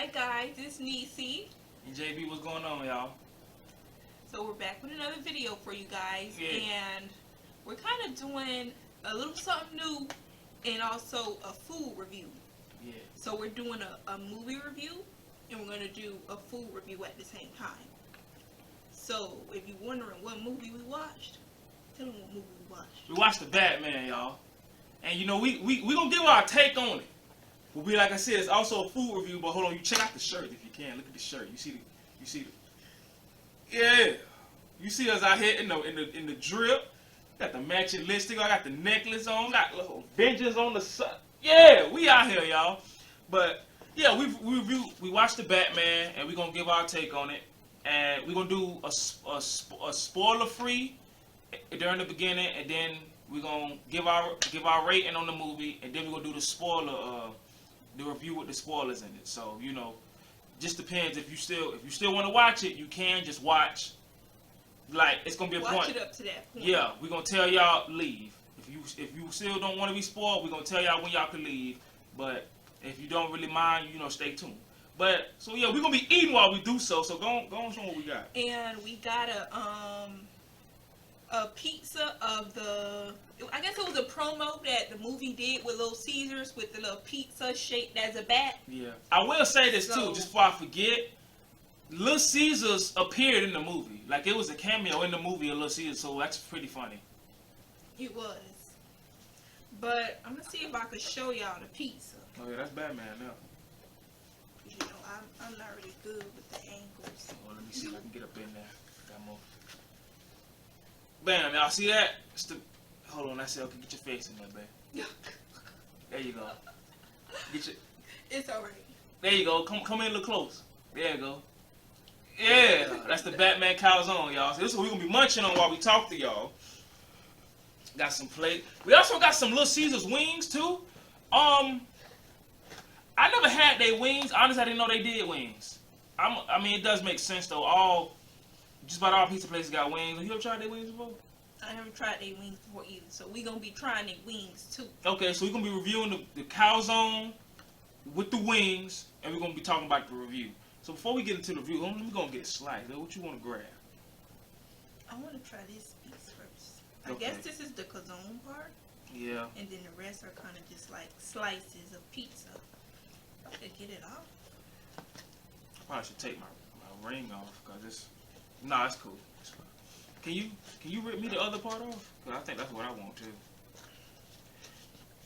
Alright guys, it's Neicey and JB, what's going on, y'all? So we're back with another video for you guys, Yeah. and we're kind of doing a little something new and also a food review. Yeah. So we're doing a movie review and we're going to do a food review at the same time. So if you're wondering what movie we watched, tell them what movie we watched. We watched the Batman, y'all. And you know, we gonna give our take on it. But we, like I said, it's also a food review, but hold on, you check out the shirt if you can. Look at the shirt. You see the yeah. You see us out here in the drip. Got the matching lipstick. I got the necklace on. Got little vengeance on the side. Yeah, we out here, y'all. But yeah, we watched the Batman, and we're gonna give our take on it. And we're gonna do a spoiler-free during the beginning, and then we're gonna give our rating on the movie, and then we're gonna do the review with the spoilers in it. So, you know, just depends. If you still want to watch it, you can just watch. Like, it's gonna be a point. Watch it up to that point. Yeah, we're gonna tell y'all leave. If you still don't want to be spoiled, we're gonna tell y'all when y'all can leave. But if you don't really mind, you know, stay tuned. But so yeah, we're gonna be eating while we do so. So go on, show what we got. And we got a pizza of the, I guess it was a promo that the movie did with Little Caesars with the little pizza shaped as a bat. Yeah. I will say this too, just before I forget. Little Caesars appeared in the movie. Like, it was a cameo in the movie of Little Caesars, so that's pretty funny. It was. But I'm gonna see if I could show y'all the pizza. Oh yeah, that's Batman now. You know, I'm not really good with the angles. Well, let me see if I can get up in there. Got more. Bam, y'all see that? Hold on, that's it. Okay, get your face in there, babe. There you go. It's alright. There you go. Come in a little close. There you go. Yeah, that's the Batman Calzony, y'all. So this is what we're gonna be munching on while we talk to y'all. Got some plate. We also got some Little Caesars wings too. I never had their wings. Honestly, I didn't know they did wings. I mean, it does make sense though. Just about all pizza places got wings. Have you ever tried their wings before? I haven't tried their wings before either, so we're gonna be trying their wings too. Okay, so we're gonna be reviewing the calzone with the wings, and we're gonna be talking about the review. So before we get into the review, we're gonna get a slice. What you want to grab? I want to try this piece first. I Okay. guess this is the calzone part. Yeah. And then the rest are kind of just like slices of pizza. I could get it off. I probably should take my ring off because it's. Nah, it's cool. It's fine. Can you rip me the other part off? Cause I think that's what I want too.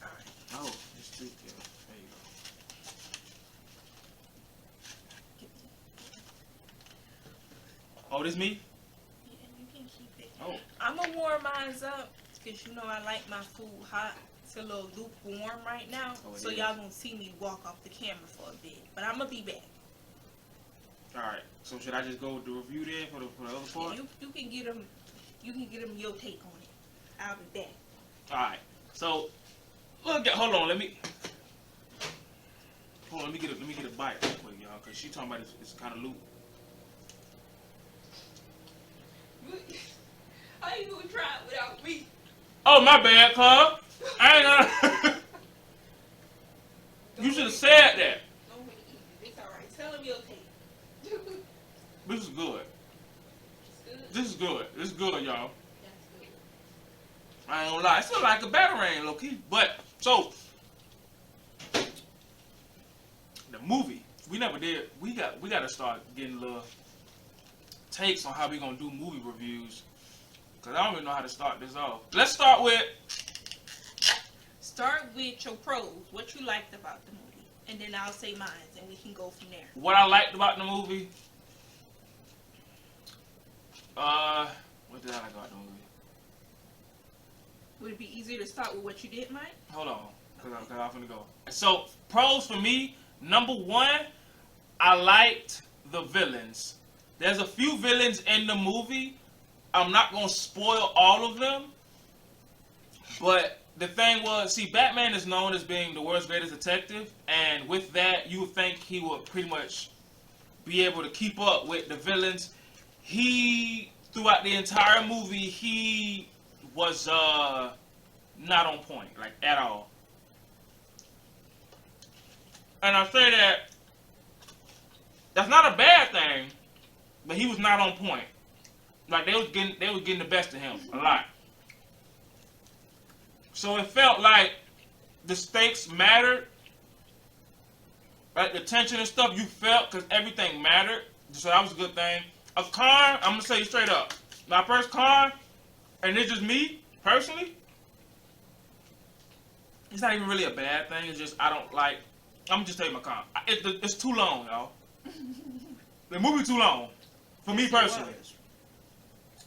Alright. Oh, it's too good. There you go. Oh, this me? Yeah, you can keep it. Oh. I'm gonna warm mine up because you know I like my food hot. It's a little lukewarm right now, Oh, so is. y'all gonna see me walk off the camera for a bit. But I'm gonna be back. Alright, so should I just go with the review then for the other part? Yeah, you can get them. You can get them your take on it. I'll be back. Alright, so hold on, let me get a bite real quick, y'all, cause she talking about it's kind of loop. How you gonna try it without me? Oh, my bad, cuz. I ain't gonna. You should have said that. Don't really eat it. It's alright. Tell them your take. This is good. It's good. This is good. This is good, y'all. That's good. I ain't gonna lie. It's still like a batarang, low key. But so the movie, we never did. We gotta start getting little takes on how we gonna do movie reviews. Cause I don't even know how to start this off. Let's start with your pros. What you liked about the movie, and then I'll say mine, and we can go from there. what I liked about the movie. What did I like about the movie? Would it be easier to start with what you didn't like? Hold on, cause I'm finna go. So pros for me, number one, I liked the villains. There's a few villains in the movie. I'm not gonna spoil all of them, but the thing was, see, Batman is known as being the world's greatest detective, and with that, you would think he would pretty much be able to keep up with the villains. Throughout the entire movie, he was not on point, like, at all. And I say that That's not a bad thing, but he was not on point. Like they was getting the best of him a lot. So it felt like the stakes mattered, like the tension and stuff you felt, because everything mattered. So that was a good thing. A con, I'm gonna say you straight up. My first con, and it's just me personally. It's not even really a bad thing. It's just I don't like. I'm gonna just tell you my con. It's too long, y'all. The movie too long for me personally.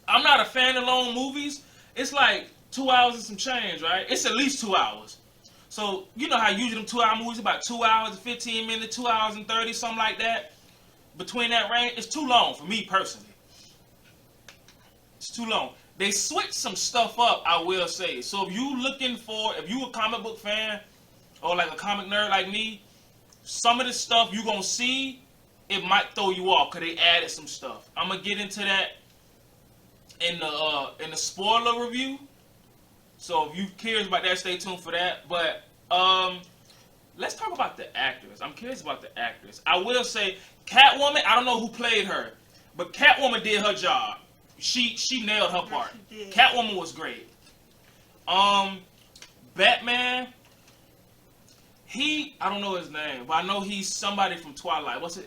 I'm not a fan of long movies. It's like 2 hours and some change, right? It's at least 2 hours. So you know how usually them 2 hour movies about 2 hours and 15 minutes, 2 hours and 30, something like that. Between that range, it's too long for me personally. It's too long. They switched some stuff up, I will say. So if you a comic book fan or like a comic nerd like me, some of the stuff you gonna see, it might throw you off because they added some stuff. I'm gonna get into that in the spoiler review. So if you curious about that, stay tuned for that. But let's talk about the actors. I'm curious about the actors. I will say Catwoman, I don't know who played her, but Catwoman did her job. She nailed her part. Catwoman was great. Batman, I don't know his name, but I know he's somebody from Twilight. What?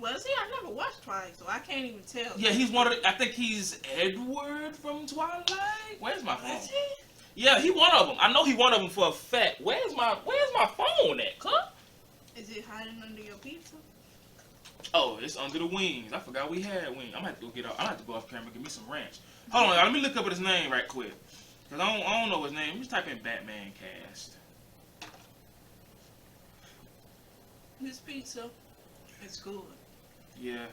Was he? I never watched Twilight, so I can't even tell. Yeah, he's one of I think he's Edward from Twilight. Where's my phone? Was he? Yeah, he one of them. I know he one of them for a fact. Where's my phone at, huh? Is it hiding under your pizza? Oh, it's under the wings. I forgot we had wings. I'm gonna have to go get off. I'm gonna have to go off camera and get me some ranch. Hold on, y'all. Let me look up his name right quick. Cause I don't know his name. Let me just type in Batman cast. This pizza is good. Yeah.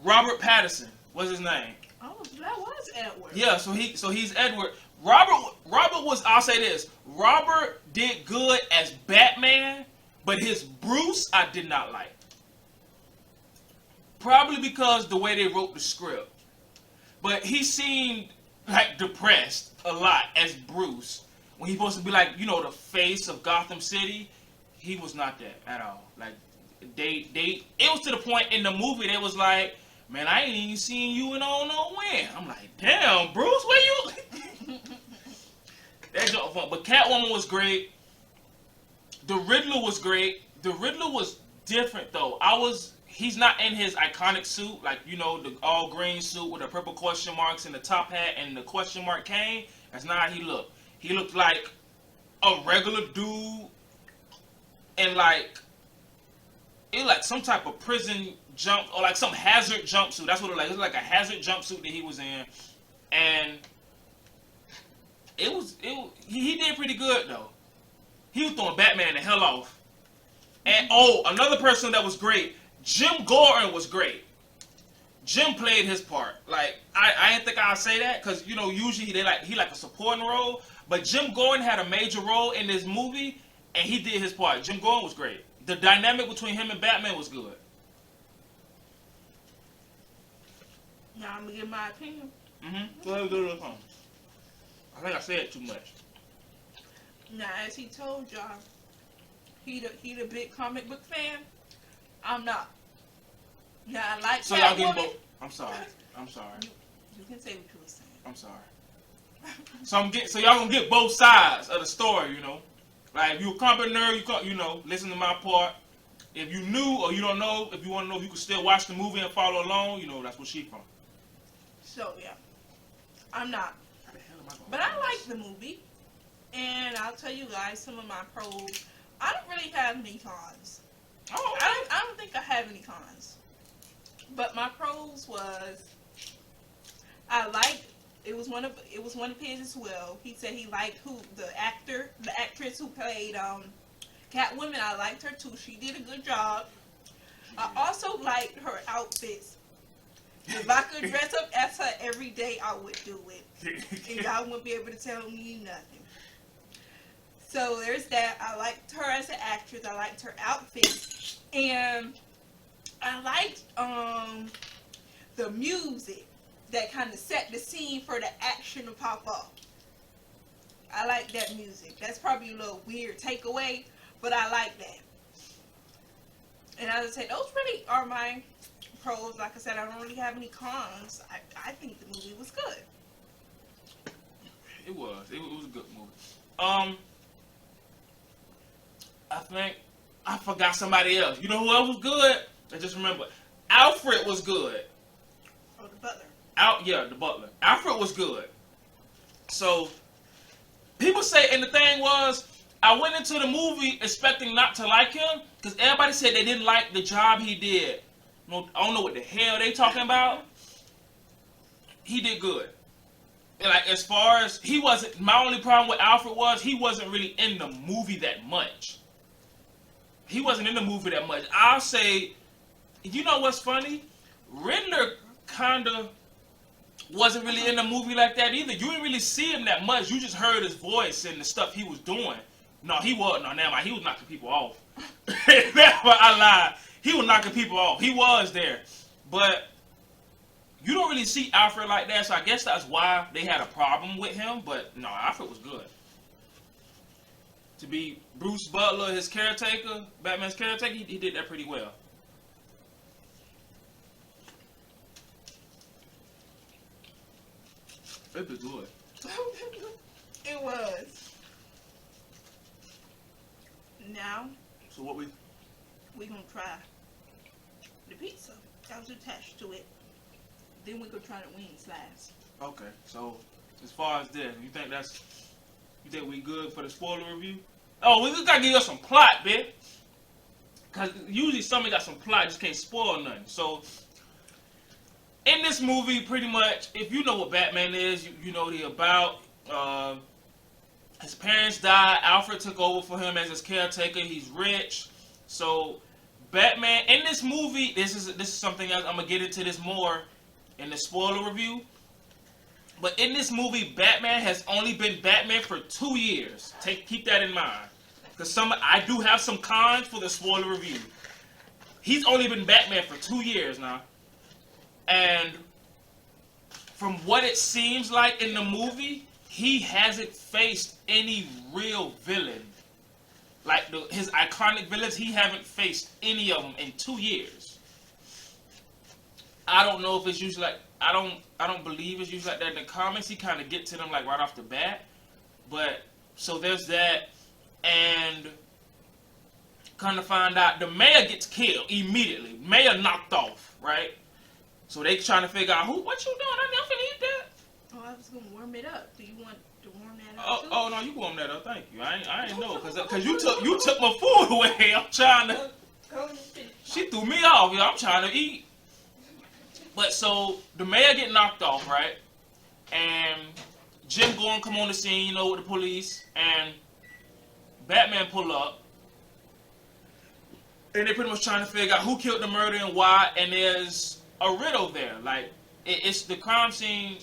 Robert Pattinson was his name. Oh, that was Edward. Yeah, so he's Edward. Robert was, I'll say this. Robert did good as Batman, but his Bruce I did not like. Probably because the way they wrote the script. But he seemed like depressed a lot as Bruce. When he's supposed to be like, the face of Gotham City, he was not that at all. Like it was to the point in the movie they was like, man, I ain't even seen you in I don't know when. I'm like, damn, Bruce, where you? That joke fun. But Catwoman was great. The Riddler was great. The Riddler was different though. He's not in his iconic suit, like the all green suit with the purple question marks and the top hat and the question mark cane. That's not how he looked. He looked like a regular dude and it was like some type of prison jump or like some hazard jumpsuit. That's what it was like. It was like a hazard jumpsuit that he was in, and he did pretty good though. He was throwing Batman the hell off. And another person that was great, Jim Gordon was great. Jim played his part. Like I didn't think I'd say that because usually he like a supporting role, but Jim Gordon had a major role in this movie and he did his part. Jim Gordon was great. The dynamic between him and Batman was good. Now I'm gonna give my opinion. Go ahead. I think I said too much. Now, as he told y'all, he the big comic book fan. I'm not. Now I like. So y'all getting both. I'm sorry. You can say what you were saying. I'm sorry. So y'all gonna get both sides of the story, Like if you a comic nerd, you listen to my part. If you new or you don't know, if you want to know if you can still watch the movie and follow along, that's where she from. So yeah, I'm not. But I like the movie, and I'll tell you guys some of my pros. I don't really have any cons. Oh, okay. I don't think I have any cons. But my pros was I liked. It was one of his as well. He said he liked the actress who played Catwoman. I liked her too. She did a good job. I also liked her outfits. If I could dress up as her every day, I would do it. And y'all wouldn't be able to tell me nothing. So there's that. I liked her as an actress. I liked her outfit. And I liked the music that kind of set the scene for the action to pop off. I like that music. That's probably a little weird takeaway, but I like that. And as I said, those really are my pros. Like I said, I don't really have any cons. I think the movie was good. It was a good movie. I think I forgot somebody else. You know who else was good? I just remember Alfred was good. Oh, the butler. The butler. Alfred was good. So people say, and the thing was, I went into the movie expecting not to like him because everybody said they didn't like the job he did. I don't know what the hell they talking about. He did good. And like as far as he wasn't, my only problem with Alfred was he wasn't really in the movie that much. He wasn't in the movie that much. I'll say, you know what's funny? Riddler kind of wasn't really in the movie like that either. You didn't really see him that much. You just heard his voice and the stuff he was doing. No, he was. No, never mind. He was knocking people off. Never, I lied. He was knocking people off. He was there. But you don't really see Alfred like that, so I guess that's why they had a problem with him. But no, Alfred was good. To be Bruce Butler, his caretaker, Batman's caretaker, he did that pretty well. It was good. It was. Now, So what we gonna try the pizza that was attached to it. Then we gonna try the wings last. okay? So as far as this, you think we good for the spoiler review? Oh, we just gotta give us some plot, bitch. Cause usually somebody got some plot, just can't spoil nothing. So in this movie, pretty much, if you know what Batman is, you know what he about. His parents died. Alfred took over for him as his caretaker. He's rich. So Batman in this movie, this is something else. I'm gonna get into this more in the spoiler review. But in this movie, Batman has only been Batman for 2 years. Keep that in mind, because I do have some cons for the spoiler review. He's only been Batman for 2 years now, and from what it seems like in the movie, he hasn't faced any real villain. Like his iconic villains, he haven't faced any of them in 2 years. I don't know if it's usually like I don't believe it's usually like that in the comics. He kind of get to them like right off the bat. But so there's that, and kind of find out the mayor gets killed immediately. Mayor knocked off, right? So they trying to figure out what you doing? I'm finna eat that. Oh, I was gonna warm it up. Do you want to warm that up? Oh no, you warm that up. Thank you. I ain't know because you took my food away. I'm trying to. She threw me off. I'm trying to eat. But so the mayor get knocked off, right? And Jim Gordon come on the scene, you know, with the police, and Batman pull up, and they pretty much trying to figure out who killed the murder and why. And there's a riddle there. Like it's the crime scene.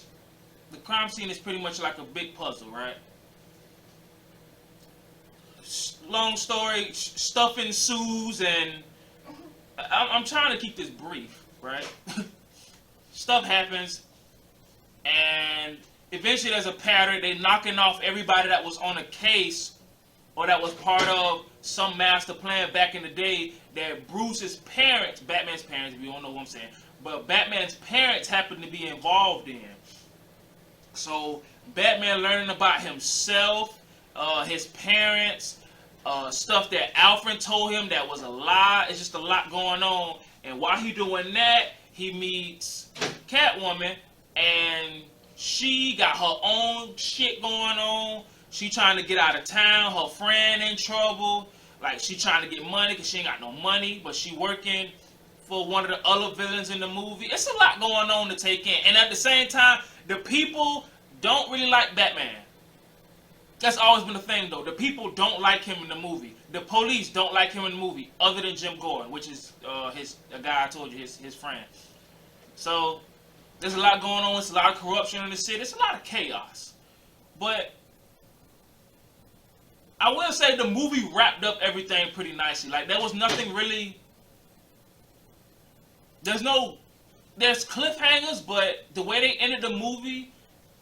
The crime scene is pretty much like a big puzzle, right? Long story, stuff ensues, and I'm trying to keep this brief, right? Stuff happens, and eventually there's a pattern. They knocking off everybody that was on a case or that was part of some master plan back in the day that Bruce's parents, Batman's parents, if you don't know what I'm saying, but Batman's parents happened to be involved in. So Batman learning about himself, his parents, stuff that Alfred told him that was a lie. It's just a lot going on. And while he doing that, he meets Catwoman, and she got her own shit going on. She trying to get out of town. Her friend in trouble. Like, she trying to get money because she ain't got no money, but she working for one of the other villains in the movie. It's a lot going on to take in. And at the same time, the people don't really like Batman. That's always been the thing, though. The people don't like him in the movie. The police don't like him in the movie, other than Jim Gordon, which is the guy I told you, his friend. So there's a lot going on. There's a lot of corruption in the city. It's a lot of chaos. But I will say the movie wrapped up everything pretty nicely. Like, there was nothing really. There's cliffhangers, but the way they ended the movie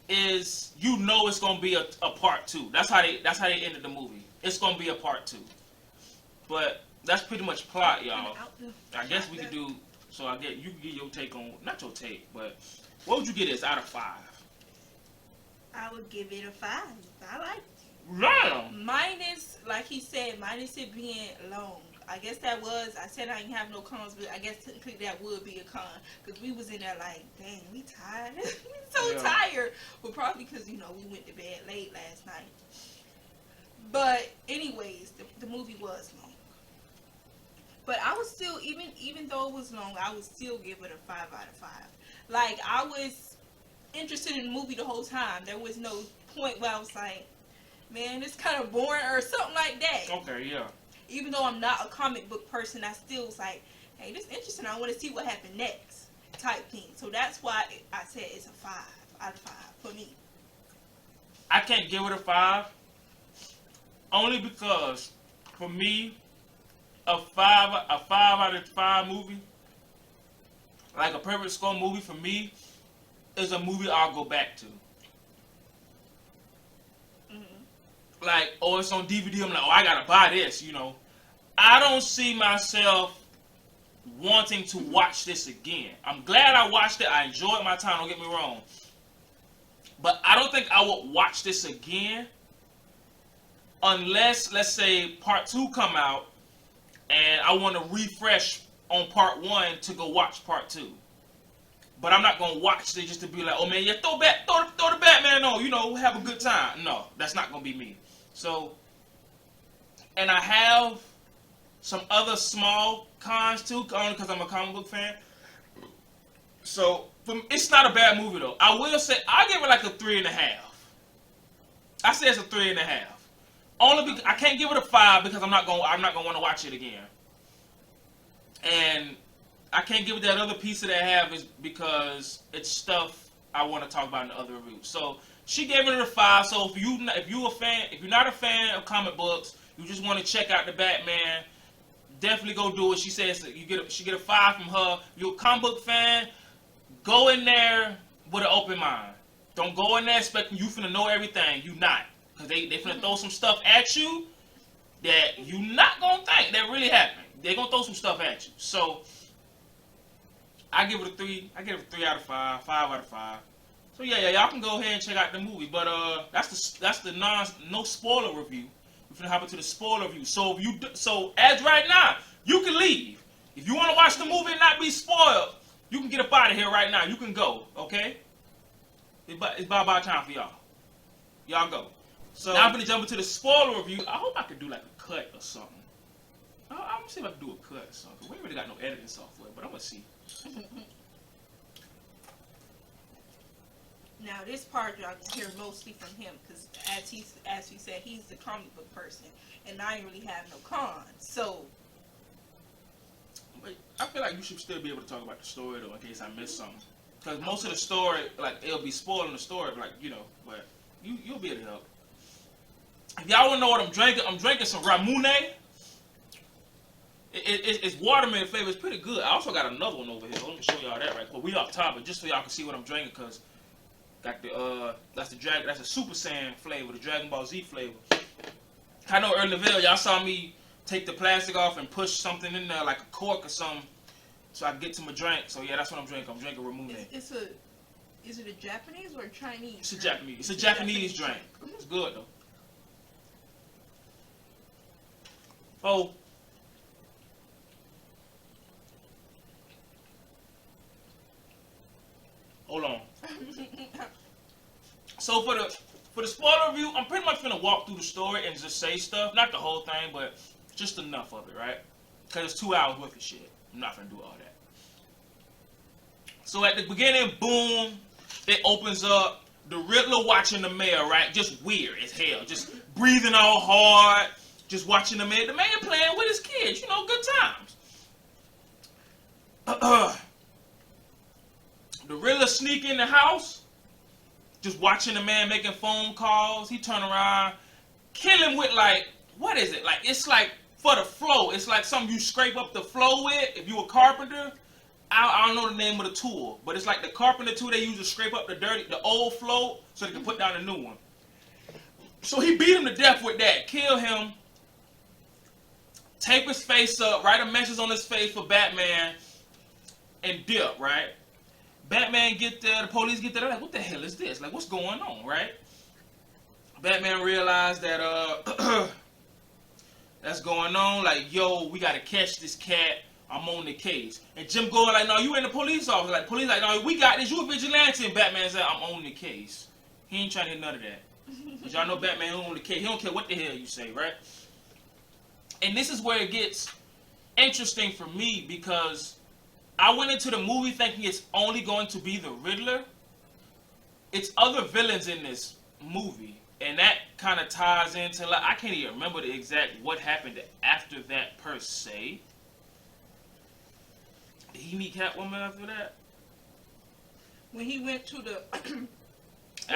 is, you know, it's gonna be a part 2. That's how they ended the movie. It's gonna be a part 2. But that's pretty much plot, y'all. Out the- I guess we could do. So I get you can get your take on not your take, but what would you get as out of 5? I would give it a 5. I like it. Damn. Minus, like he said, minus it being long. I guess that was, I said I didn't have no cons, but I guess technically that would be a con. Because we was in there like, dang, we tired. We so tired. But probably because, you know, we went to bed late last night. But anyways, the movie was long. But I was still, even though it was long, I would still give it a 5 out of 5. Like, I was interested in the movie the whole time. There was no point where I was like, man, it's kind of boring or something like that. Okay, yeah. Even though I'm not a comic book person, I still was like, hey, this is interesting. I want to see what happened next type thing. So that's why I said it's a 5 out of 5 for me. I can't give it a 5. Only because, for me, a 5 out of 5 movie, like a perfect score movie for me, is a movie I'll go back to. Like, oh, it's on DVD. I'm like, oh, I gotta buy this, you know. I don't see myself wanting to watch this again. I'm glad I watched it. I enjoyed my time, don't get me wrong. But I don't think I would watch this again unless, let's say, part 2 come out and I want to refresh on part 1 to go watch part 2. But I'm not gonna watch it just to be like, oh man, yeah, throw the Batman on, you know, have a good time. No, that's not gonna be me. So, and I have some other small cons too, only because I'm a comic book fan. So, it's not a bad movie though. I will say, I give it like a 3.5. I say it's a 3.5. Only because I can't give it a 5 because I'm not gonna want to watch it again. And I can't give it that other piece that I have is because it's stuff I want to talk about in the other reviews. So she gave it a 5. So if you're not a fan of comic books, you just want to check out the Batman, definitely go do it. She says she get a 5 from her. You're a comic book fan, go in there with an open mind. Don't go in there expecting you finna know everything. You not, because they finna throw some stuff at you that you not gonna think that really happened. They gonna throw some stuff at you. So I give it a 3. I give it a 3 out of 5, 5 out of 5. So yeah, y'all can go ahead and check out the movie. But that's the no spoiler review. We're finna hop into the spoiler review. So as right now, you can leave. If you want to watch the movie and not be spoiled, you can get up out of here right now. You can go, okay? It's about time for y'all. Y'all go. So now I'm gonna jump into the spoiler review. I hope I could do like a cut or something. I'm gonna see if I can do a cut or something. We ain't really got no editing software, but I'm gonna see. Now this part y'all can hear mostly from him because as we said, he's the comic book person, and I ain't really have no cons. So but I feel like you should still be able to talk about the story though, in case I missed something. Because most of the story, like it'll be spoiling the story, like you know. But you'll be able to help. If y'all wanna know what I'm drinking some Ramune. It's watermelon flavor. It's pretty good. I also got another one over here. Let me show y'all that right quick. We off topic just so y'all can see what I'm drinking, cause got the that's a Super Saiyan flavor, the Dragon Ball Z flavor. I know earlier in the video y'all saw me take the plastic off and push something in there like a cork or something, so I can get to my drink. So yeah, that's what I'm drinking. I'm drinking Ramune. Is it a Japanese or a Chinese? It's a Japanese. It's a Japanese drink. It's good though. Oh. Hold on. So for the spoiler review, I'm pretty much gonna walk through the story and just say stuff, not the whole thing, but just enough of it, right? Because it's 2 hours worth of shit. I'm not gonna do all that. So at the beginning, boom, it opens up. The Riddler watching the mayor, right? Just weird as hell. Just breathing all hard. Just watching the mayor. The mayor playing with his kids. You know, good times. The Riddler sneak in the house, just watching the man making phone calls. He turn around, kill him with like, what is it? Like, it's like for the flow. It's like something you scrape up the flow with. If you a carpenter, I don't know the name of the tool, but it's like the carpenter tool they use to scrape up the old flow so they can put down a new one. So he beat him to death with that, kill him, tape his face up, write a message on his face for Batman, and dip, right? Batman get there, the police get there, they're like, what the hell is this? Like, what's going on, right? Batman realized that, that's going on, like, yo, we gotta catch this cat, I'm on the case. And Jim Gordon like, no, you in the police office. Like, police like, no, we got this, you a vigilante. And Batman said, I'm on the case. He ain't trying to hear none of that. Because y'all know Batman on the case. He don't care what the hell you say, right? And this is where it gets interesting for me, because I went into the movie thinking it's only going to be the Riddler. It's other villains in this movie. And that kind of ties into, like, I can't even remember the exact what happened after that per se. Did he meet Catwoman after that? When he went to the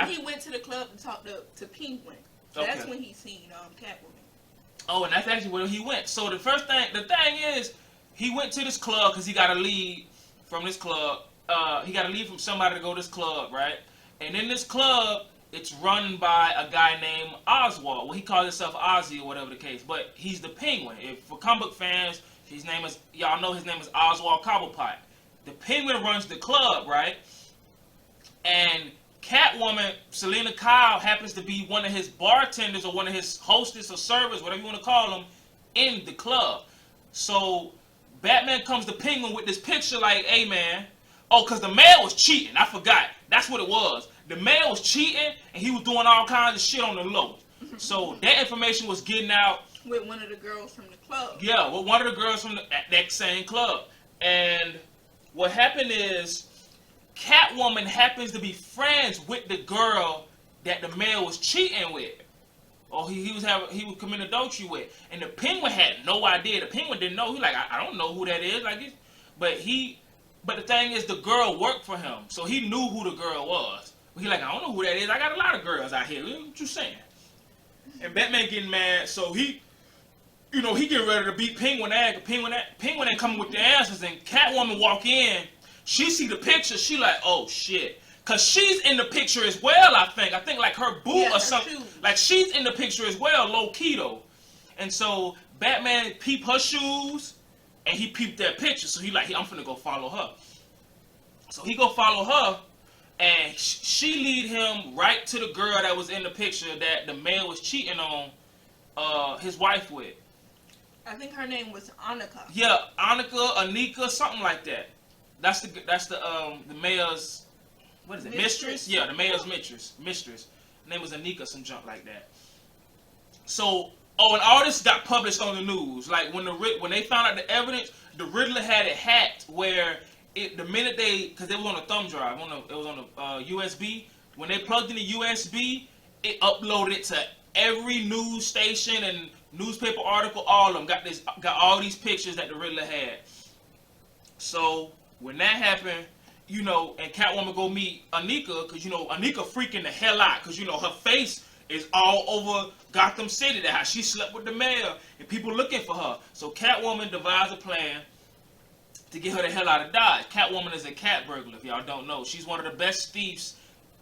he went to the club to talk to Penguin. That's when he seen Catwoman. Oh, and that's actually where he went. So the thing is, he went to this club because he got to leave from this club. He got to leave from somebody to go to this club, right? And in this club, it's run by a guy named Oswald. Well, he calls himself Ozzy or whatever the case, but he's the Penguin. For comic book fans, y'all know his name is Oswald Cobblepot. The Penguin runs the club, right? And Catwoman, Selena Kyle, happens to be one of his bartenders or one of his hostess or servers, whatever you want to call them, in the club. So Batman comes to Penguin with this picture like, hey man, because the mayor was cheating. I forgot. That's what it was. The mayor was cheating and he was doing all kinds of shit on the low. So that information was getting out. With one of the girls from the club. Yeah, with one of the girls from that same club. And what happened is, Catwoman happens to be friends with the girl that the mayor was cheating with, or he was committing adultery with. And the Penguin had no idea. The Penguin didn't know. He like, I don't know who that is. Like, but the thing is, the girl worked for him, so he knew who the girl was. But he like, I don't know who that is. I got a lot of girls out here. What you saying? And Batman getting mad, so he getting ready to beat Penguin ass. Penguin ain't coming with the answers, and Catwoman walk in. She see the picture. She like, oh shit, cause she's in the picture as well. I think like her boo or something. Like she's in the picture as well, low key though. And so Batman peep her shoes, and he peeped that picture. So he like, I'm finna go follow her. So he go follow her, and she lead him right to the girl that was in the picture that the mayor was cheating on his wife with. I think her name was Annika. Yeah, Anika, something like that. That's the mayor's, what is it? Mistress? Yeah, the mayor's mistress. Her name was Anika, some junk like that. So, and all this got published on the news. Like when they found out the evidence, the Riddler had it hacked where the minute because it was on a thumb drive, it was on a USB. When they plugged in the USB, it uploaded to every news station and newspaper article. All of them got all these pictures that the Riddler had. So when that happened, and Catwoman go meet Anika, because Anika freaking the hell out, because her face is all over Gotham City. That how she slept with the mayor and people looking for her. So Catwoman devised a plan to get her the hell out of Dodge. Catwoman is a cat burglar, if y'all don't know. She's one of the best thieves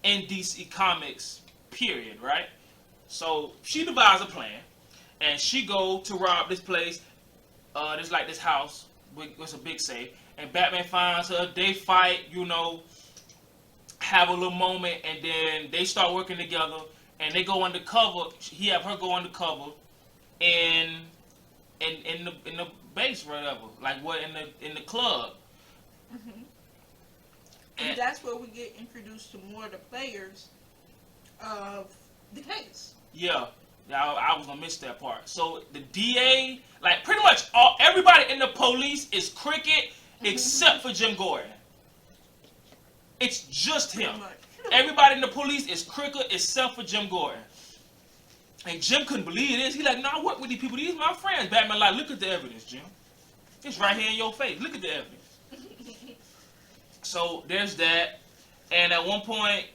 in DC Comics, period, right? So she devised a plan, and she go to rob this place. This house. It's a big safe. And Batman finds her. They fight, have a little moment, and then they start working together. And they go undercover. He have her go undercover in the base, or whatever. Like what in the club. Mm-hmm. And that's where we get introduced to more of the players of the case. Yeah. I was gonna miss that part. So the DA, like pretty much everybody in the police is cricket except for Jim Gordon. It's just him. Everybody in the police is cricket except for Jim Gordon. And Jim couldn't believe this. He like, no, I work with these people. These are my friends. Batman like, look at the evidence, Jim. It's right here in your face. Look at the evidence. So there's that. And at one point,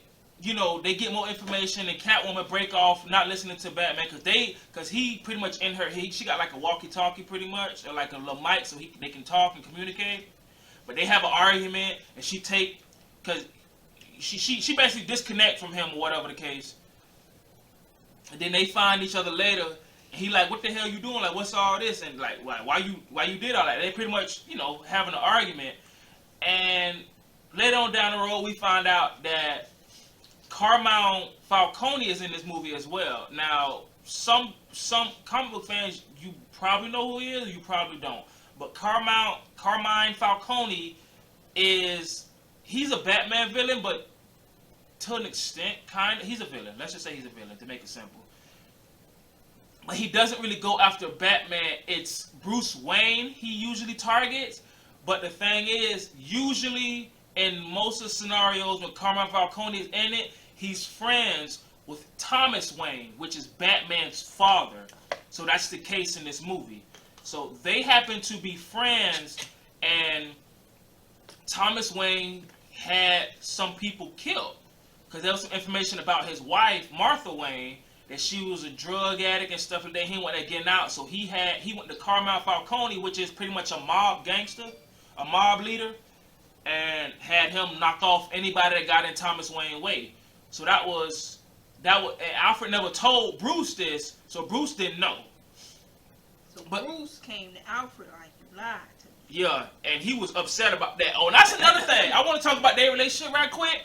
they get more information, and Catwoman break off not listening to Batman because he pretty much in her, she got like a walkie-talkie pretty much, or like a little mic so they can talk and communicate. But they have an argument, and because she basically disconnect from him or whatever the case. And then they find each other later, And he like, what the hell you doing? Like, what's all this? And like, why you did all that? They pretty much, you know, having an argument. And later on down the road, we find out that Carmine Falcone is in this movie as well. Now, some comic book fans, you probably know who he is, you probably don't. But Carmine Falcone he's a Batman villain, but to an extent, he's a villain. Let's just say he's a villain, to make it simple. But he doesn't really go after Batman. It's Bruce Wayne he usually targets. But the thing is, usually in most of the scenarios when Carmine Falcone is in it, he's friends with Thomas Wayne, which is Batman's father. So that's the case in this movie. So they happen to be friends, and Thomas Wayne had some people killed. Because there was some information about his wife, Martha Wayne, that she was a drug addict and stuff like that. He went getting out. So he went to Carmine Falcone, which is pretty much a mob gangster, a mob leader, and had him knock off anybody that got in Thomas Wayne's way. So that was and Alfred never told Bruce this, so Bruce didn't know. But Bruce came to Alfred like you lied to me. Yeah, and he was upset about that. Oh, and that's another thing. I want to talk about their relationship right quick.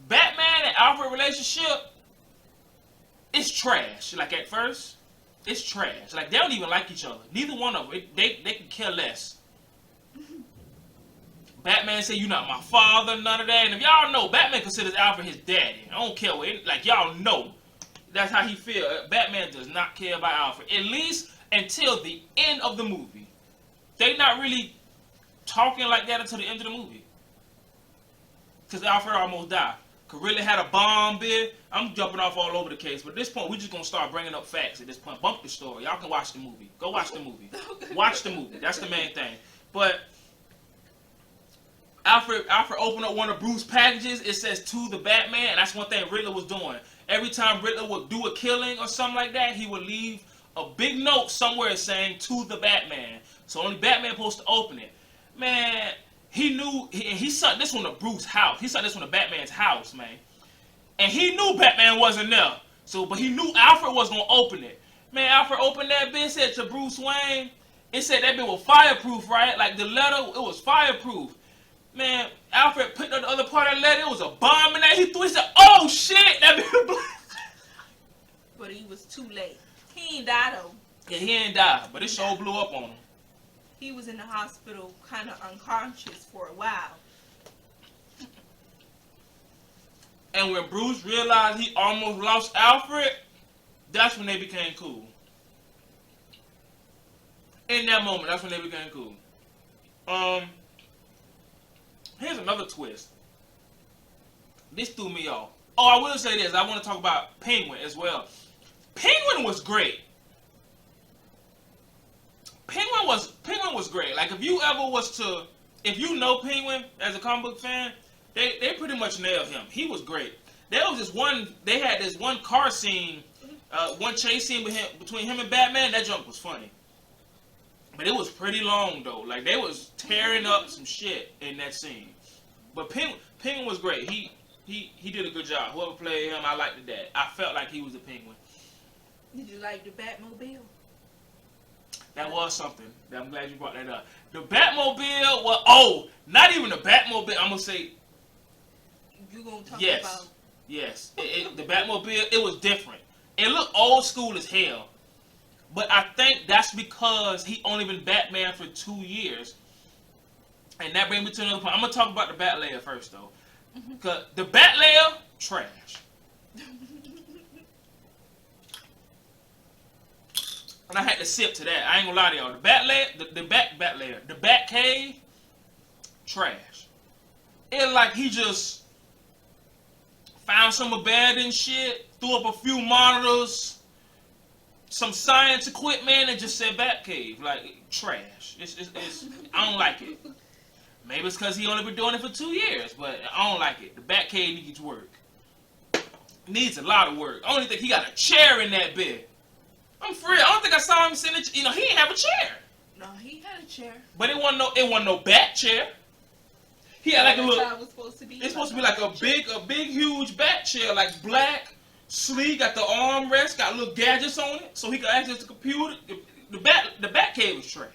Batman and Alfred relationship, it's trash. Like at first, it's trash. Like they don't even like each other. Neither one of them. They can care less. Batman say, "You're not my father," none of that. And if y'all know, Batman considers Alfred his daddy. I don't care what, like y'all know. That's how he feel. Batman does not care about Alfred. At least until the end of the movie. They not really talking like that until the end of the movie. Because Alfred almost died. Could really had a bomb bid. I'm jumping off all over the case. But at this point, we're just going to start bringing up facts at this point. Bump the story. Y'all can watch the movie. Go watch the movie. Watch the movie. That's the main thing. But Alfred opened up one of Bruce's packages. It says, "To the Batman." And that's one thing Riddler was doing. Every time Riddler would do a killing or something like that, he would leave a big note somewhere saying, "To the Batman." So only Batman supposed to open it. Man, he knew, he sent this one to Bruce's house. He sent this one to Batman's house, man. And he knew Batman wasn't there. But he knew Alfred was going to open it. Man, Alfred opened that bitch, said to Bruce Wayne, it said that bitch was fireproof, right? Like the letter, it was fireproof. Man, Alfred put on the other part of the letter, it was a bomb in there. He threw it, he said, "Oh shit!" That bitch was But he was too late. He ain't died though. Yeah, he ain't died, but it sure blew up on him. He was in the hospital kind of unconscious for a while. And when Bruce realized he almost lost Alfred, that's when they became cool. In that moment, that's when they became cool. Here's another twist. This threw me off. Oh, I will say this. I want to talk about Penguin as well. Penguin was great. Penguin was great. Like if you know Penguin as a comic book fan, they pretty much nailed him. He was great. They had this one car scene, one chase scene between him and Batman. That junk was funny. But it was pretty long though. Like they was tearing up some shit in that scene. But Penguin was great. He did a good job. Whoever played him, I liked that. I felt like he was a Penguin. Did you like the Batmobile? That was something. I'm glad you brought that up. The Batmobile was, not even the Batmobile. I'm going to say, You gonna talk yes. about? Yes. The Batmobile, it was different. It looked old school as hell. But I think that's because he only been Batman for 2 years. And that brings me to another point. I'm going to talk about the Bat layer first, though. Because the Bat layer, trash. And I had to sip to that. I ain't gonna lie to y'all. The Bat layer, the Bat cave, trash. It like he just found some abandoned shit, threw up a few monitors, some science equipment, and just said Bat cave. Like trash. It's I don't like it. Maybe it's because he only been doing it for 2 years, but I don't like it. The Bat cave needs work. Needs a lot of work. I only think he got a chair in that bed. I'm free. I don't think I saw him sitting. He didn't have a chair. No, he had a chair. But it wasn't no bat chair. He had like a little. Was supposed to be. It's supposed to be like a big, huge bat chair, like black sleeve, got the armrest, got little gadgets on it, so he can access the computer. The Batcave was trash.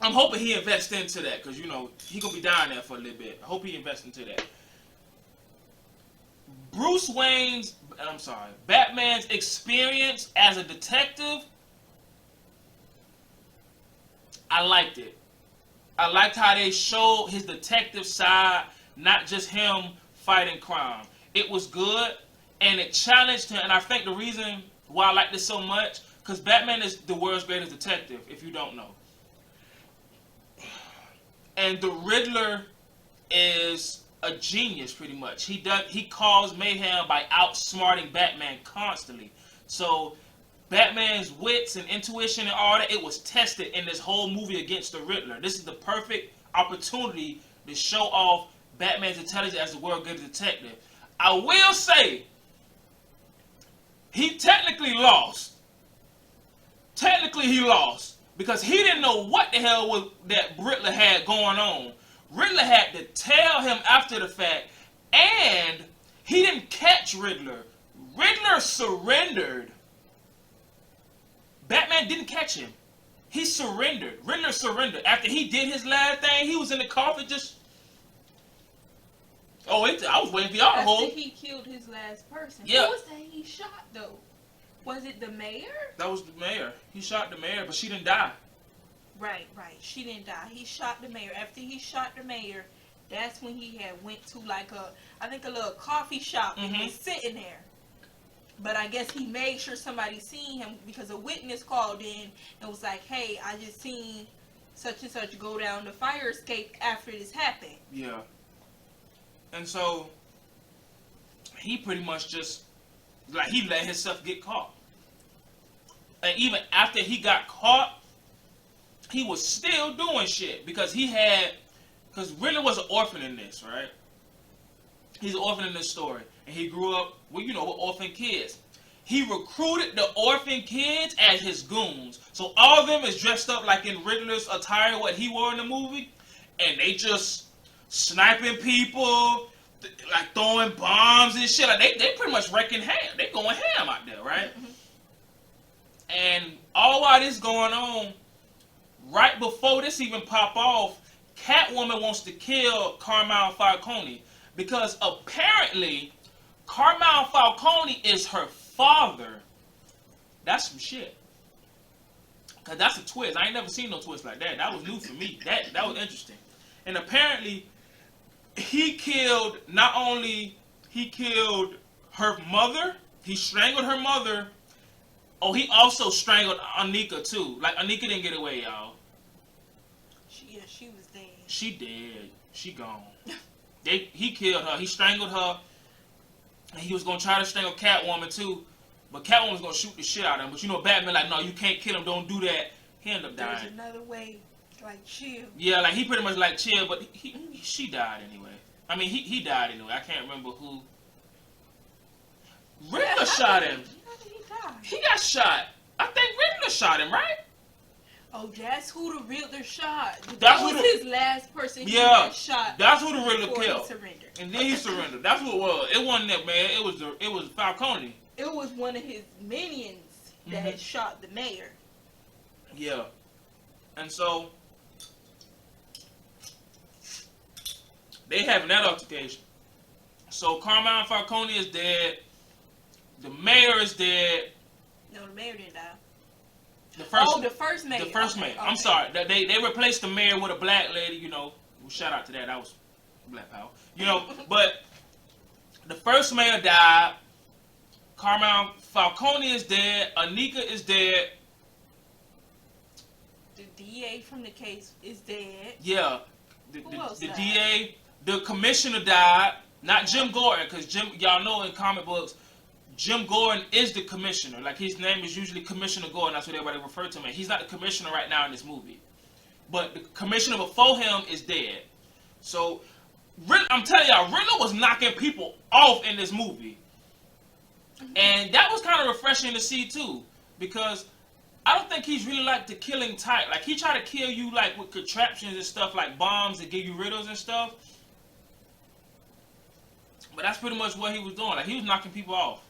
I'm hoping he invests into that because you know he gonna be down there for a little bit. I hope he invests into that. Batman's experience as a detective, I liked it. I liked how they showed his detective side, not just him fighting crime. It was good, and it challenged him, and I think the reason why I like this so much, because Batman is the world's greatest detective, if you don't know. And the Riddler is a genius, pretty much. He caused mayhem by outsmarting Batman constantly. So Batman's wits and intuition and all that, it was tested in this whole movie against the Riddler. This is the perfect opportunity to show off Batman's intelligence as the world's greatest detective. I will say, he technically lost. Technically he lost. Because he didn't know what the hell that Riddler had going on. Riddler had to tell him after the fact, and he didn't catch Riddler. Riddler surrendered. Batman didn't catch him. He surrendered. Riddler surrendered. After he did his last thing, he was in the coffin just... Oh, I was waiting for y'all to hold. After he killed his last person. Yeah. Who was that he shot, though? Was it the mayor? That was the mayor. He shot the mayor, but she didn't die. Right. She didn't die. He shot the mayor. After he shot the mayor, that's when he had went to like a little coffee shop and was sitting there. But I guess he made sure somebody seen him because a witness called in and was like, hey, I just seen such and such go down the fire escape after this happened. Yeah. And so, he pretty much just, like, he let himself get caught. And even after he got caught, he was still doing shit because Riddler was an orphan in this, right? He's an orphan in this story. And he grew up, with orphan kids. He recruited the orphan kids as his goons. So all of them is dressed up like in Riddler's attire, what he wore in the movie. And they just sniping people, like throwing bombs and shit. Like they pretty much wrecking ham. They going ham out there, right? And all while this going on, right before this even pop off, Catwoman wants to kill Carmine Falcone because apparently Carmine Falcone is her father. That's some shit. Cause that's a twist. I ain't never seen no twist like that. That was new for me. That was interesting. And apparently, he killed her mother. He strangled her mother. Oh, he also strangled Anika too. Like Anika didn't get away, y'all. She was dead. She dead. She gone. He killed her. He strangled her. And he was gonna try to strangle Catwoman too, but Catwoman was gonna shoot the shit out of him. But you know, Batman like, no, you can't kill him. Don't do that. He ended up dying. There's another way, like chill. Yeah, like he pretty much like chill, but she died anyway. I mean, he died anyway. I can't remember who. Riddler shot him. How did he die? He got shot. I think Riddler shot him, right? Oh, that's who the Riddler shot. That's that who was his last person he Yeah, had shot. that's who the Riddler before killed. He surrendered. And then he surrendered. That's what it was. It wasn't that man. It was Falcone. It was one of his minions that had shot the mayor. Yeah. And so they having that altercation. So Carmine Falcone is dead. The mayor is dead. No, the mayor didn't die. The first mayor. The first mayor. I'm sorry. They replaced the mayor with a black lady, you know. Well, shout out to that. That was black power. You know, but the first mayor died. Carmine Falcone is dead. Anika is dead. The DA from the case is dead. Yeah. Who else The died? DA, the commissioner died. Not Jim Gordon, because y'all know in comic books, Jim Gordon is the commissioner. Like, his name is usually Commissioner Gordon. That's what everybody referred to him as. He's not the commissioner right now in this movie. But the commissioner before him is dead. So, I'm telling y'all, Riddler was knocking people off in this movie. And that was kind of refreshing to see, too. Because I don't think he's really like the killing type. Like, he tried to kill you, like, with contraptions and stuff, like bombs that give you riddles and stuff. But that's pretty much what he was doing. Like, he was knocking people off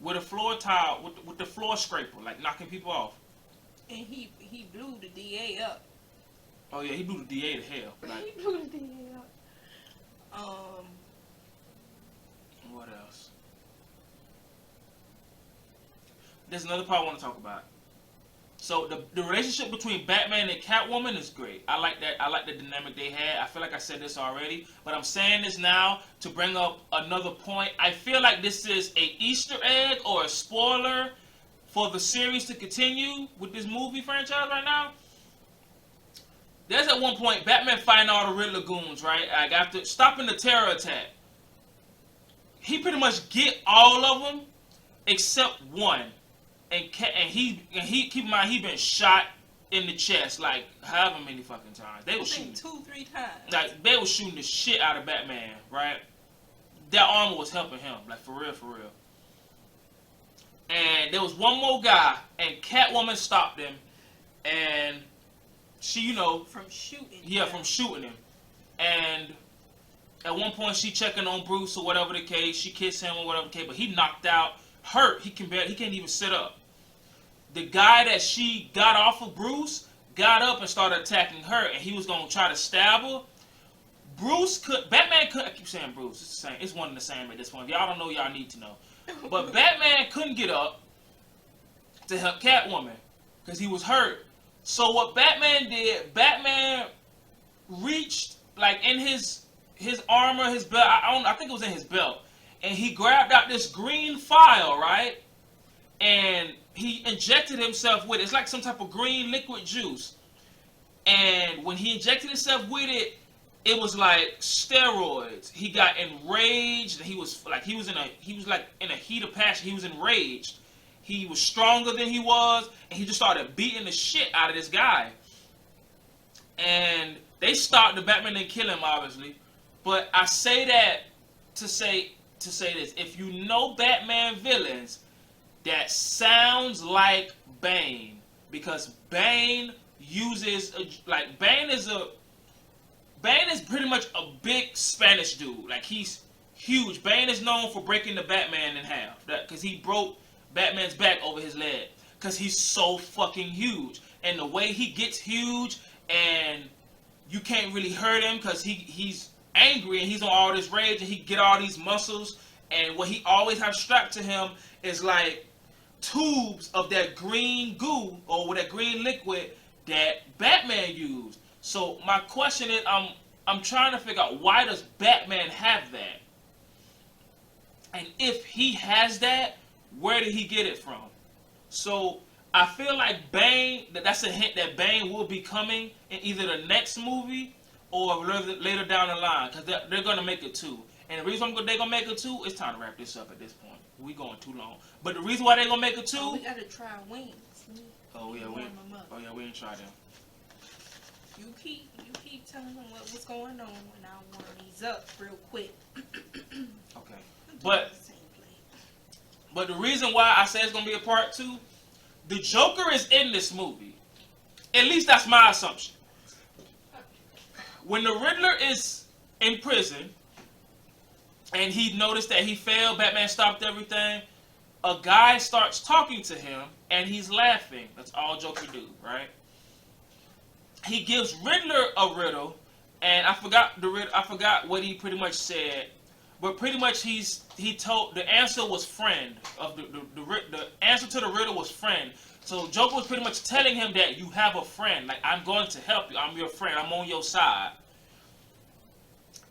with a floor tile, with the floor scraper, like knocking people off. And he blew the DA up. Oh yeah, he blew the DA to hell. Like, He blew the DA up. What else? There's another part I want to talk about. So the relationship between Batman and Catwoman is great. I like that. I like the dynamic they had. I feel like I said this already, but I'm saying this now to bring up another point. I feel like this is a Easter egg or a spoiler for the series to continue with this movie franchise right now. There's at one point Batman fighting all the Riddler goons, right? Like, after stopping the terror attack, he pretty much get all of them except one. And he keep in mind, he been shot in the chest like however many fucking times. They was shooting 2-3 times. Like, they was shooting the shit out of Batman, right? That armor was helping him, like, for real, for real. And there was one more guy, and Catwoman stopped him, and she, you know, from shooting. Yeah, from shooting him. And at one point, she checking on Bruce or whatever the case. She kissed him or whatever the case, but he knocked out, hurt. He can't even sit up. The guy that she got off of Bruce got up and started attacking her, and he was gonna try to stab her. Batman couldn't. I keep saying Bruce. It's the same. It's one and the same at this point. If y'all don't know, y'all need to know. But Batman couldn't get up to help Catwoman because he was hurt. So what Batman did, Batman reached like in his armor, his belt. I think it was in his belt, and he grabbed out this green vial, right? And he injected himself with it. It's like some type of green liquid juice. And when he injected himself with it, it was like steroids. He got enraged. He was like in a heat of passion. He was enraged. He was stronger than he was, and he just started beating the shit out of this guy. And they stopped the Batman and kill him, obviously. But I say that to say this: if you know Batman villains, that sounds like Bane, because Bane uses Bane is pretty much a big Spanish dude. Like, he's huge. Bane is known for breaking the Batman in half, because he broke Batman's back over his leg, because he's so fucking huge. And the way he gets huge, and you can't really hurt him because he's angry and he's on all this rage, and he get all these muscles, and what he always has strapped to him is like tubes of that green goo or that green liquid that Batman used. So my question is, I'm trying to figure out, why does Batman have that? And if he has that, where did he get it from? So I feel like Bane, that's a hint that Bane will be coming in either the next movie or later down the line, because they're going to make it too. And the reason they're going to make it too, it's time to wrap this up at this point. We going too long. But the reason why they're going to make it too... we got to try wings. Oh yeah, we ain't tried them. You keep telling them what's going on, and I'll warm these up real quick. Okay. But the reason why I say it's going to be a part 2, the Joker is in this movie. At least that's my assumption. When the Riddler is in prison, and he noticed that he failed, Batman stopped everything, a guy starts talking to him, and he's laughing. That's all Joker do, right? He gives Riddler a riddle, and I forgot what he pretty much said, but pretty much he told the answer was friend. The answer to the riddle was friend. So Joker was pretty much telling him that you have a friend. Like, I'm going to help you. I'm your friend. I'm on your side.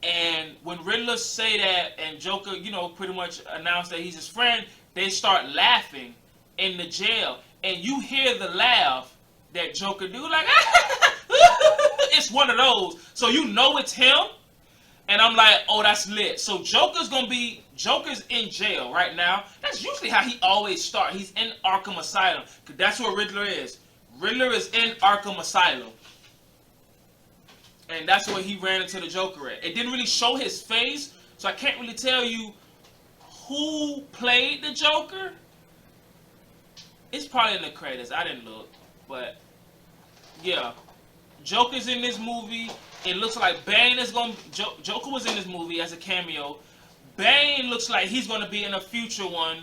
And when Riddler say that, and Joker, pretty much announced that he's his friend, they start laughing in the jail, and you hear the laugh that Joker do, like, it's one of those. So you know it's him, and I'm like, oh, that's lit. So Joker's in jail right now. That's usually how he always starts. He's in Arkham Asylum, because that's where Riddler is. Riddler is in Arkham Asylum. And that's where he ran into the Joker at. It didn't really show his face, so I can't really tell you who played the Joker. It's probably in the credits. I didn't look. But, yeah. Joker's in this movie. It looks like Bane is going to... Joker was in this movie as a cameo. Bane looks like he's going to be in a future one.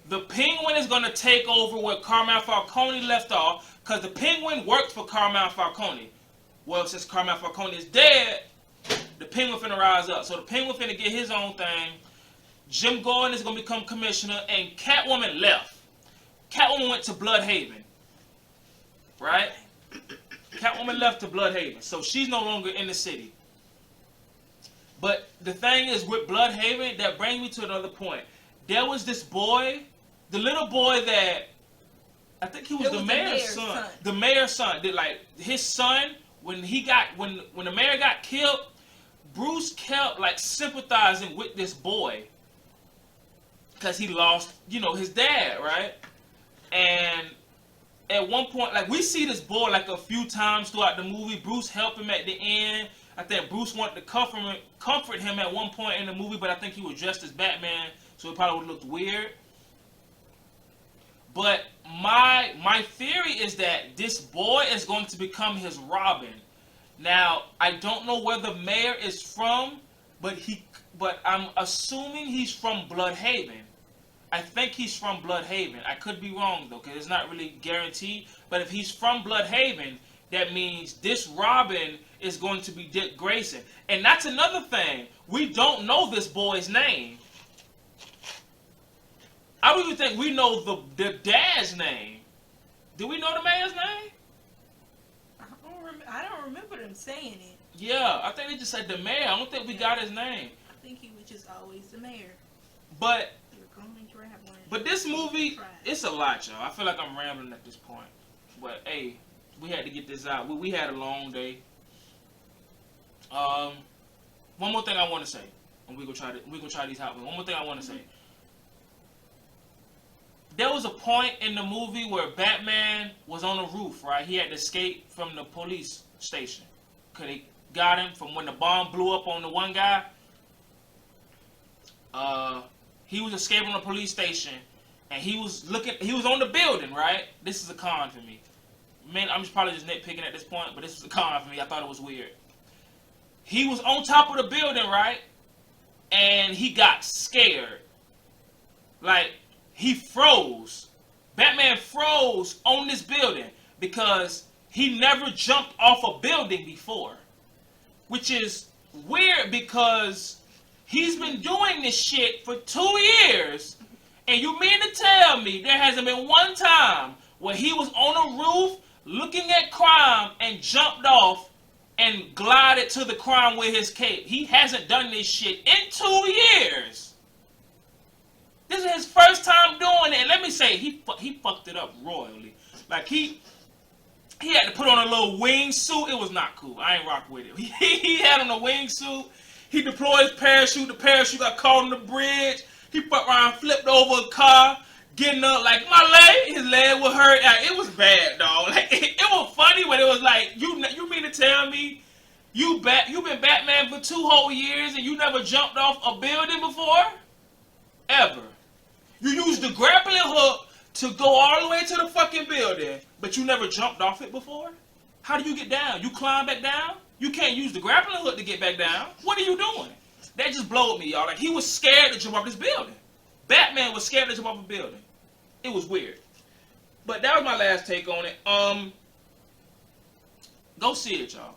The Penguin is going to take over where Carmine Falcone left off, because the Penguin worked for Carmine Falcone. Well, since Carmine Falcone is dead, the Penguin finna rise up. So the Penguin finna get his own thing. Jim Gordon is going to become commissioner, and Catwoman left. Catwoman went to Bloodhaven, right? Catwoman left to Bloodhaven, so she's no longer in the city. But the thing is, with Bloodhaven, that brings me to another point. There was this boy, the little boy that, I think he was the mayor's son. The mayor's son. Like, his son, when the mayor got killed, Bruce kept, like, sympathizing with this boy. Because he lost, you know, his dad, right? And at one point, like, we see this boy, like, a few times throughout the movie. Bruce helped him at the end. I think Bruce wanted to comfort him at one point in the movie, but I think he was dressed as Batman, so it probably would have looked weird. But my theory is that this boy is going to become his Robin. Now, I don't know where the mayor is from, but I'm assuming he's from Bloodhaven. I think he's from Bloodhaven. I could be wrong, though, because it's not really guaranteed. But if he's from Bloodhaven, that means this Robin is going to be Dick Grayson. And that's another thing. We don't know this boy's name. I don't even think we know the dad's name. Do we know the man's name? I don't remember them saying it. Yeah, I think they just said the mayor. I don't think we got his name. I think he was just always the mayor. But this movie, it's a lot, y'all. I feel like I'm rambling at this point. But hey, we had to get this out. We had a long day. One more thing I want to say, and we gonna try these hot ones. One more thing I want to say. There was a point in the movie where Batman was on a roof, right? He had to escape from the police station. Cause they got him from when the bomb blew up on the one guy. He was escaping the police station, and he was on the building, right? This is a con for me. Man, I'm probably just nitpicking at this point, but this was a con for me. I thought it was weird. He was on top of the building, right? And he got scared. Like, he froze. Batman froze on this building because he never jumped off a building before. Which is weird because he's been doing this shit for 2 years, and you mean to tell me there hasn't been one time where he was on a roof looking at crime and jumped off and glided to the crime with his cape? He hasn't done this shit in 2 years. This is his first time doing it, and let me say, he fucked it up royally. Like, he had to put on a little wingsuit. It was not cool. I ain't rock with it. He had on a wingsuit. He deployed his parachute. The parachute got caught on the bridge. He fucked around, flipped over a car, getting up like, my leg, his leg was hurt. Like, it was bad, dog. Like, it was funny, but it was like, you mean to tell me you've been Batman for 2 whole years and you never jumped off a building before? Ever. You used the grappling hook to go all the way to the fucking building, but you never jumped off it before? How do you get down? You climb back down? You can't use the grappling hook to get back down. What are you doing? That just blowed me, y'all. Like, he was scared to jump off this building. Batman was scared to jump off a building. It was weird. But that was my last take on it. Go see it, y'all.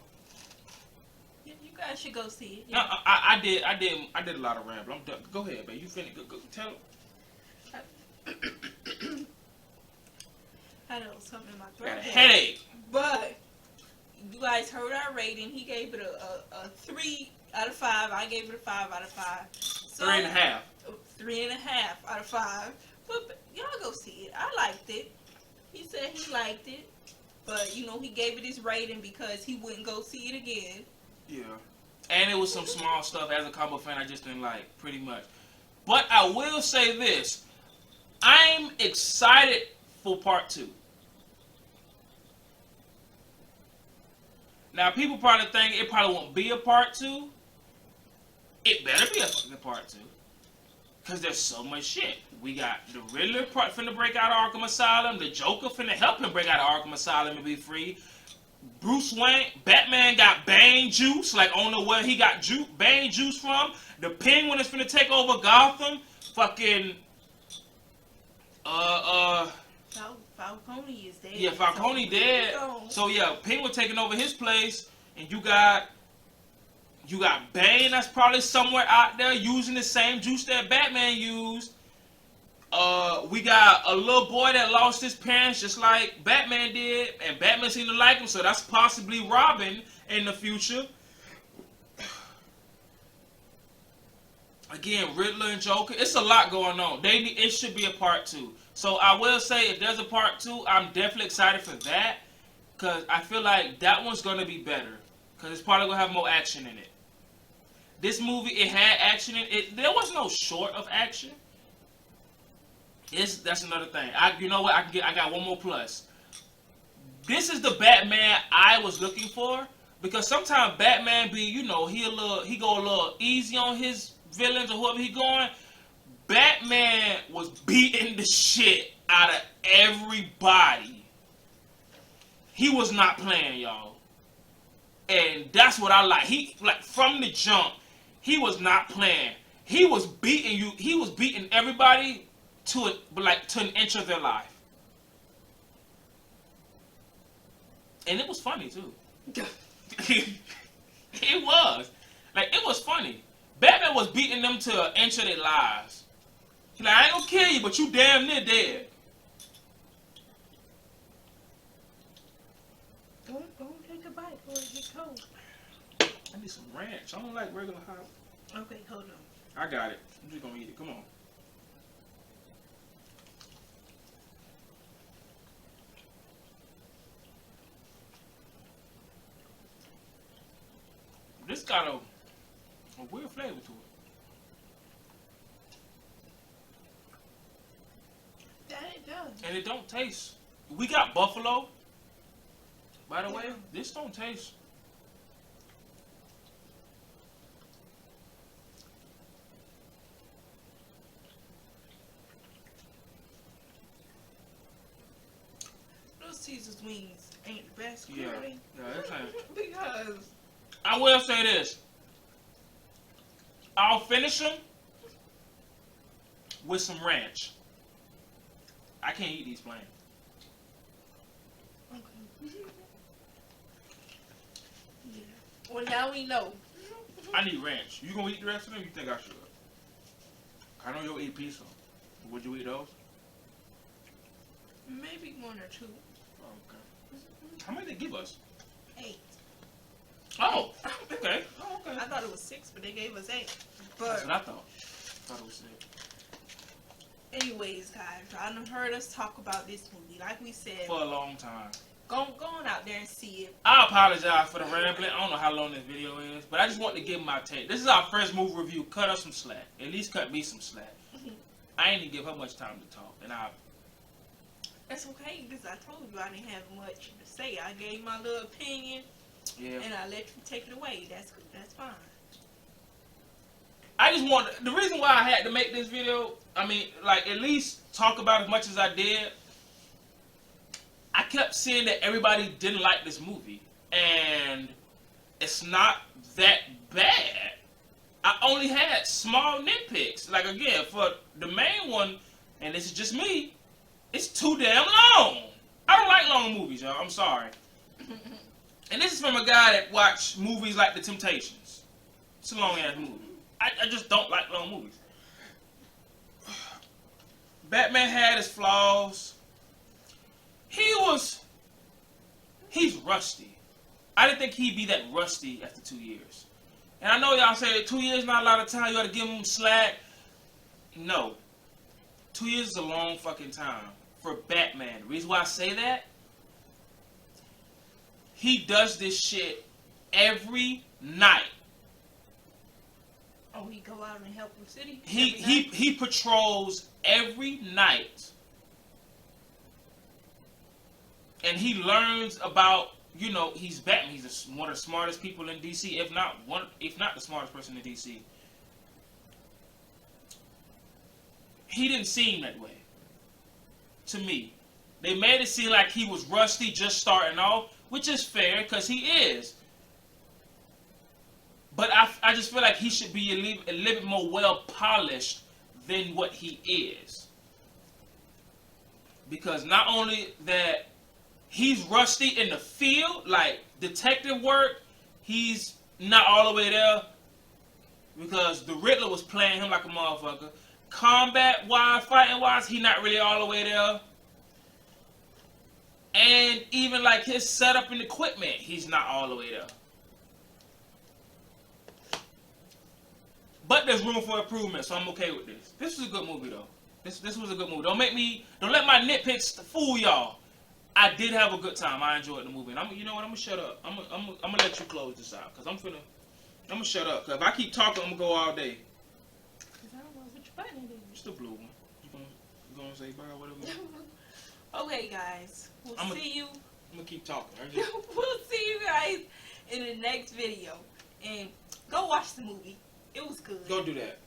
You guys should go see it. Yeah. I did a lot of rambling. I'm done. Go ahead, babe. You finished. Go tell them. I know something in my throat. Got a headache. But you guys heard our rating. He gave it a 3 out of 5. I gave it a 5 out of 5. So, 3.5. 3.5 out of 5. But y'all go see it. I liked it. He said he liked it. But, you know, he gave it his rating because he wouldn't go see it again. Yeah. And it was some small stuff as a comic fan I just didn't like, pretty much. But I will say this. I'm excited for part 2. Now, people probably think it probably won't be a part 2. It better be a fucking part 2. Because there's so much shit. We got the Riddler finna break out of Arkham Asylum. The Joker finna help him break out of Arkham Asylum and be free. Bruce Wayne, Batman got Bane juice. Like, I don't know where he got Bane juice from. The Penguin is finna take over Gotham. Fucking, Falcone is dead. yeah, Falcone dead. So yeah, Penguin taking over his place, and you got Bane that's probably somewhere out there using the same juice that Batman used. We got a little boy that lost his parents just like Batman did, and Batman seemed to like him, so that's possibly Robin in the future. Again, Riddler and Joker, it's a lot going on. It should be a part 2. So I will say, if there's a part 2, I'm definitely excited for that, because I feel like that one's going to be better, because it's probably going to have more action in it. This movie, it had action in it. There was no short of action. That's another thing. You know what? I got one more plus. This is the Batman I was looking for, because sometimes Batman be, he go a little easy on his villains or whoever he going. Batman was beating the shit out of everybody. He was not playing, y'all, and that's what I like. He from the jump, he was not playing. He was beating you. He was beating everybody to an inch of their life. And it was funny too. It was. It was funny. Batman was beating them to an inch of their lives. He's like, I ain't gonna kill you, but you damn near dead. Go take a bite before it gets cold. I need some ranch. I don't like regular hot. Okay, hold on. I got it. I'm just gonna eat it. Come on. This got a weird flavor to it. That it does. And it don't taste. We got buffalo. By the way, this don't taste. Little Caesars wings ain't the best, Yeah. really. Yeah, this ain't. Because I will say this. I'll finish them with some ranch. I can't eat these plain. okay. Yeah. Well, now we know. I need ranch. You gonna eat the rest of them? You think I should? I know you'll eat pizza. Would you eat those? Maybe 1 or 2. Okay. How many they give us? 8. Oh, okay. Oh, okay. I thought it was 6, but they gave us 8. That's But what I thought. I thought it was 6. anyways, guys, y'all done heard us talk about this movie. Like we said, For a long time. go on out there and see it. I apologize for the rambling. I don't know how long this video is, but I just want to give my take. This is our first movie review. Cut us some slack. At least cut me some slack. I ain't even give her much time to talk, and That's okay, because I told you I didn't have much to say. I gave my little opinion, and I let you take it away. That's good. That's fine. I just want the reason why I had to make this video. I mean, at least talk about as much as I did. I kept seeing that everybody didn't like this movie, and it's not that bad. I only had small nitpicks. Again, for the main one, and this is just me, it's too damn long. I don't like long movies, y'all. I'm sorry. And this is from a guy that watched movies like The Temptations. It's a long ass movie. I just don't like long movies. Batman had his flaws. He's rusty. I didn't think he'd be that rusty after 2 years. And I know y'all say 2 years not a lot of time, you gotta give him slack. No. 2 years is a long fucking time for Batman. The reason why I say that, he does this shit every night. Oh, he go out and help the city? He patrols every night. And he learns about, he's Batman. He's one of the smartest people in DC, if not the smartest person in DC. He didn't seem that way to me. They made it seem like he was rusty, just starting off, which is fair because he is. But I just feel like he should be a little bit more well polished than what he is. Because not only that he's rusty in the field, like detective work, he's not all the way there. Because the Riddler was playing him like a motherfucker. Combat-wise, fighting-wise, he not really all the way there. And even like his setup and equipment, he's not all the way there. But there's room for improvement, so I'm okay with this. This was a good movie though. This was a good movie. Don't let my nitpicks fool y'all. I did have a good time. I enjoyed the movie. And you know what? I'm gonna shut up. I'm gonna let you close this out because I'm gonna shut up. Cause if I keep talking, I'm gonna go all day. Cause I don't know which button it is. It's the blue one. You gonna say bye, whatever. Okay, guys. We'll see you. I'm gonna keep talking. We'll see you guys in the next video. And go watch the movie. It was good. Go do that.